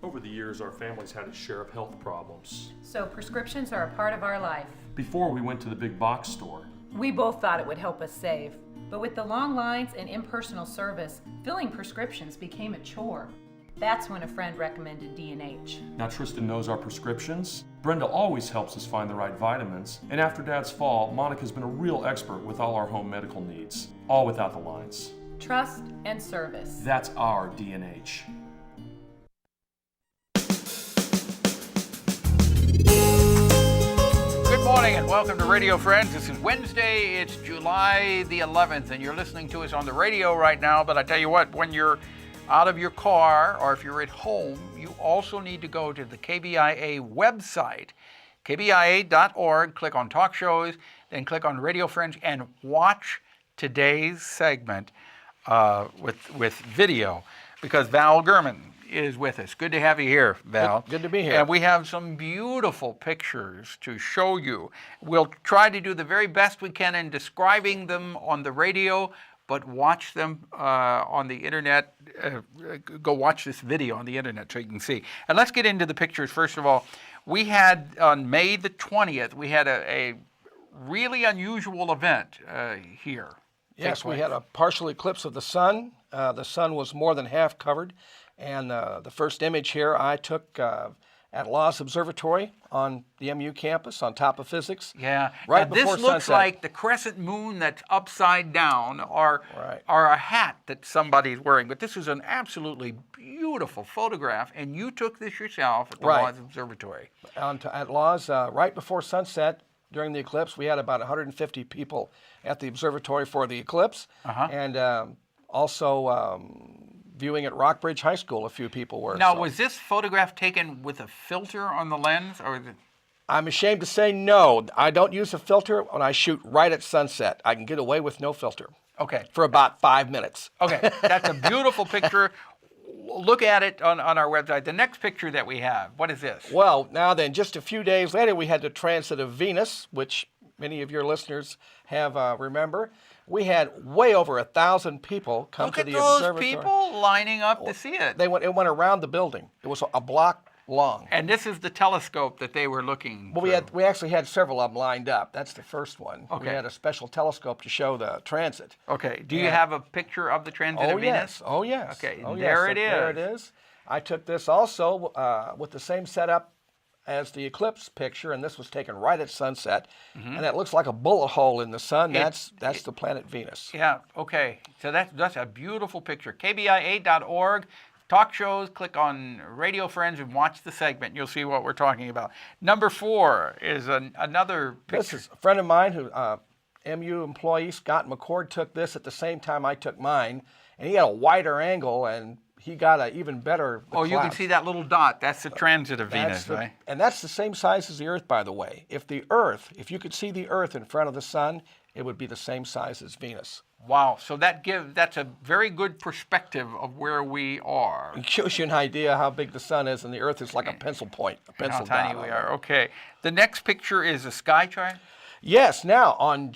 Over the years, our family's had a share of health problems. So prescriptions are a part of our life. Before we went to the big box store. We both thought it would help us save. But with the long lines and impersonal service, filling prescriptions became a chore. That's when a friend recommended D&H. Now Tristan knows our prescriptions. Brenda always helps us find the right vitamins. And after Dad's fall, Monica's been a real expert with all our home medical needs. All without the lines. Trust and service. That's our D&H. Good morning and welcome to Radio Friends. This is Wednesday, it's July the 11th, and you're listening to us on the radio right now. But I tell you what, when you're out of your car or if you're at home, you also need to go to the KBIA website, kbia.org, click on talk shows, then click on Radio Friends and watch today's segment with video, because Val Germann is with us. Good to have you here, Val. Good to be here. And we have some beautiful pictures to show you. We'll try to do the very best we can in describing them on the radio, but watch them on the internet. Go watch this video on the internet so you can see. And let's get into the pictures. First of all, we had on May the 20th, we had a really unusual event here. Yes, we had a partial eclipse of the sun. The sun was more than half covered. And the first image here I took at Laws Observatory on the MU campus on top of physics. Yeah, right now, before this looks sunset. like the crescent moon that's upside down, or a hat that somebody's wearing. But this is an absolutely beautiful photograph, and you took this yourself at the Laws Observatory. At Laws, right before sunset, during the eclipse, we had about 150 people at the observatory for the eclipse. And also viewing at Rockbridge High School, a few people were. Now, was this photograph taken with a filter on the lens, or? I'm ashamed to say no. I don't use a filter when I shoot right at sunset. I can get away with no filter. Okay. For about 5 minutes. Okay, that's a beautiful picture. Look at it on our website. The next picture that we have, what is this? Well, now then, just a few days later, we had the transit of Venus, which many of your listeners have remember. We had way over 1,000 people come to the observatory. Look at those people lining up to see it. It went around the building. It was a block long. And this is the telescope that they were looking Well, through. we actually had several of them lined up. That's the first one. Okay. We had a special telescope to show the transit. Okay. Do you have a picture of the transit of Venus? Oh, yes. Okay, oh, there yes. it is. There it is. I took this also with the same setup as the eclipse picture, and this was taken right at sunset. And it looks like a bullet hole in the sun. That's the planet Venus. Yeah, okay. So that's a beautiful picture. KBIA.org. Talk shows, click on Radio Friends and watch the segment. You'll see what we're talking about. Number 4 is another picture. This is a friend of mine who, MU employee, Scott McCord, took this at the same time I took mine. And he had a wider angle, and he got an even better Oh, you can see that little dot. That's the transit of Venus, right? And that's the same size as the Earth, by the way. If you could see the Earth in front of the sun, it would be the same size as Venus. Wow, so that's a very good perspective of where we are. It gives you an idea how big the sun is, and the Earth is like a pencil point, a pencil how tiny dot. we are. Okay. The next picture is a sky chart. Yes. Now on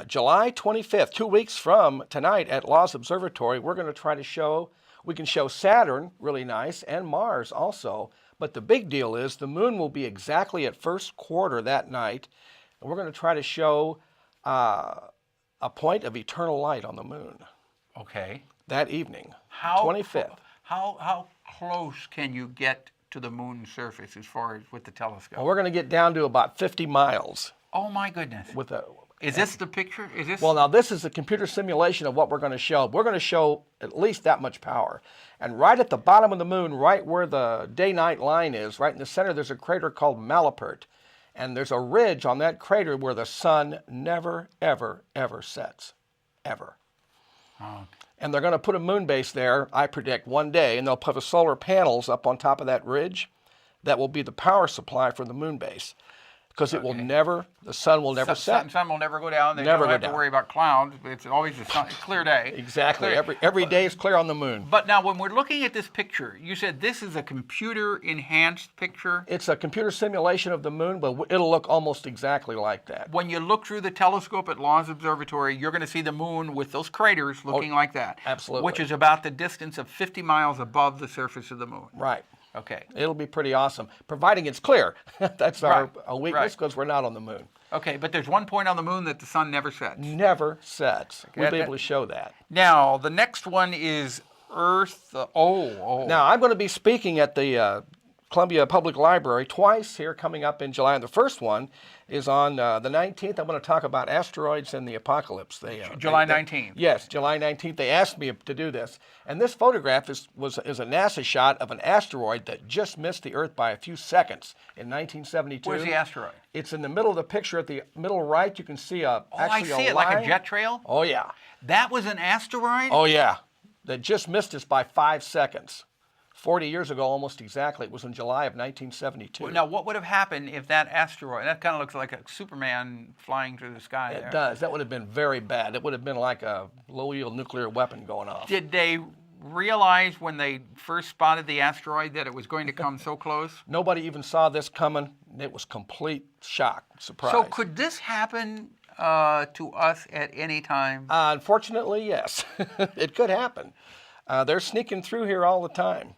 July 25th, 2 weeks from tonight at Laws Observatory, we're going to try to show. We can show Saturn, really nice, and Mars also. But the big deal is the moon will be exactly at first quarter that night, and we're going to try to show a point of eternal light on the moon. Okay. That evening, 25th. How close can you get to the moon's surface as far as with the telescope? Well, we're going to get down to about 50 miles. Oh my goodness. Is this the picture? Is this? Well, now this is a computer simulation of what we're going to show. We're going to show at least that much power. And right at the bottom of the moon, right where the day-night line is, right in the center, there's a crater called Malapert. And there's a ridge on that crater where the sun never, ever, ever sets. Ever. Oh. And they're going to put a moon base there, I predict, one day, and they'll put the solar panels up on top of that ridge. That will be the power supply for the moon base. Because it will never, the sun will never set. The sun will never go down. They Never don't go have down. to worry about clouds. It's always a clear day. Exactly. Clear. Every day is clear on the moon. But now when we're looking at this picture, you said this is a computer-enhanced picture? It's a computer simulation of the moon, but it'll look almost exactly like that. When you look through the telescope at Laws Observatory, you're going to see the moon with those craters looking like that. absolutely. Which is about the distance of 50 miles above the surface of the moon. Right. Okay. It'll be pretty awesome, providing it's clear. That's our Right, weakness because we're not on the moon. Okay, but there's one point on the moon that the sun never sets. Never sets. We'll be that- able to show that. Now, the next one is Earth. Now, I'm going to be speaking at the Columbia Public Library twice here coming up in July. And the first one is on the 19th. I'm going to talk about asteroids and the apocalypse. July 19th. Yes, July 19th. They asked me to do this. And this photograph is a NASA shot of an asteroid that just missed the Earth by a few seconds in 1972. Where's the asteroid? It's in the middle of the picture at the middle right. You can see I see it like a jet trail? Oh, yeah. That was an asteroid? Oh, yeah. That just missed us by 5 seconds. 40 years ago, almost exactly. It was in July of 1972. Now, what would have happened if that asteroid, that kind of looks like a Superman flying through the sky there. It does. That would have been very bad. It would have been like a low-yield nuclear weapon going off. Did they realize when they first spotted the asteroid that it was going to come so close? Nobody even saw this coming. It was complete shock, surprise. So could this happen to us at any time? Unfortunately, yes. It could happen. They're sneaking through here all the time.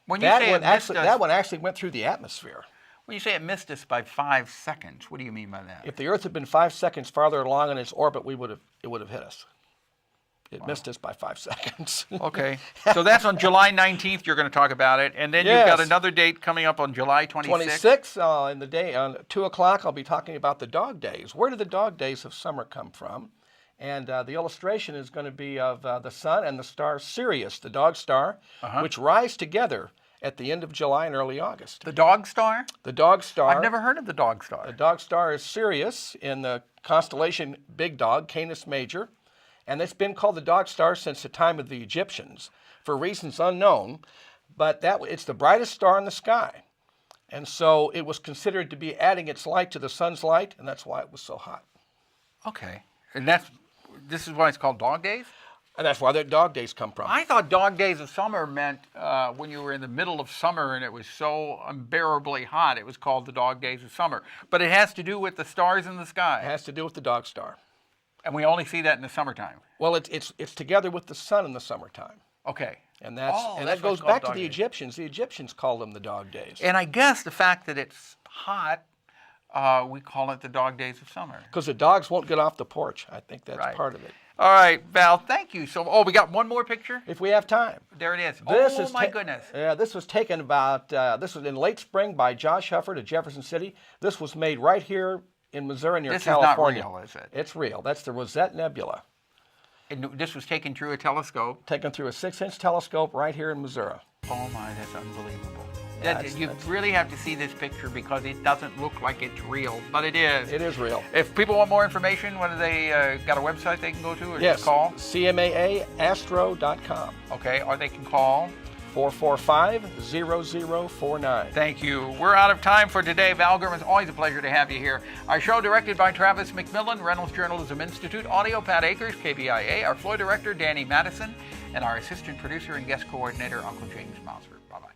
When you say that one actually went through the atmosphere. When you say it missed us by 5 seconds, what do you mean by that? If the Earth had been 5 seconds farther along in its orbit, it would have hit us. It missed us by 5 seconds. Okay. So that's on July 19th. You're going to talk about it. And then you've got another date coming up on July 26th. 26th, in the day, on 2 o'clock, I'll be talking about the dog days. Where did the dog days of summer come from? And the illustration is going to be of the sun and the star Sirius, the dog star, which rise together at the end of July and early August. The dog star? The dog star. I've never heard of the dog star. The dog star is Sirius in the constellation Big Dog, Canis Major. And it's been called the dog star since the time of the Egyptians for reasons unknown. But it's the brightest star in the sky. And so it was considered to be adding its light to the sun's light, and that's why it was so hot. Okay. And this is why it's called dog days? And that's where the dog days come from. I thought dog days of summer meant when you were in the middle of summer and it was so unbearably hot, it was called the dog days of summer. But it has to do with the stars in the sky. It has to do with the dog star. And we only see that in the summertime. Well, it's together with the sun in the summertime. Okay. And that goes back to the Egyptians. The Egyptians called them the dog days. And I guess the fact that it's hot, we call it the dog days of summer. Because the dogs won't get off the porch. I think that's part of it. All right, Val, thank you. So, we got one more picture? If we have time. There it is. My goodness. Yeah, this was taken this was in late spring by Josh Hufford at Jefferson City. This was made right here in Missouri near California. This is not real, is it? It's real. That's the Rosette Nebula. And this was taken through a telescope? Taken through a 6-inch telescope right here in Missouri. Oh my, that's unbelievable. Yeah, you really have to see this picture because it doesn't look like it's real, but it is. It is real. If people want more information, what do they got a website they can go to or just call? CMAAastro.com. Okay, or they can call 445-0049. Thank you. We're out of time for today. Val Germann, it's always a pleasure to have you here. Our show directed by Travis McMillan, Reynolds Journalism Institute, Audio Pat Akers, KBIA, our floor director Danny Madison, and our assistant producer and guest coordinator Uncle James Mouser. Bye-bye.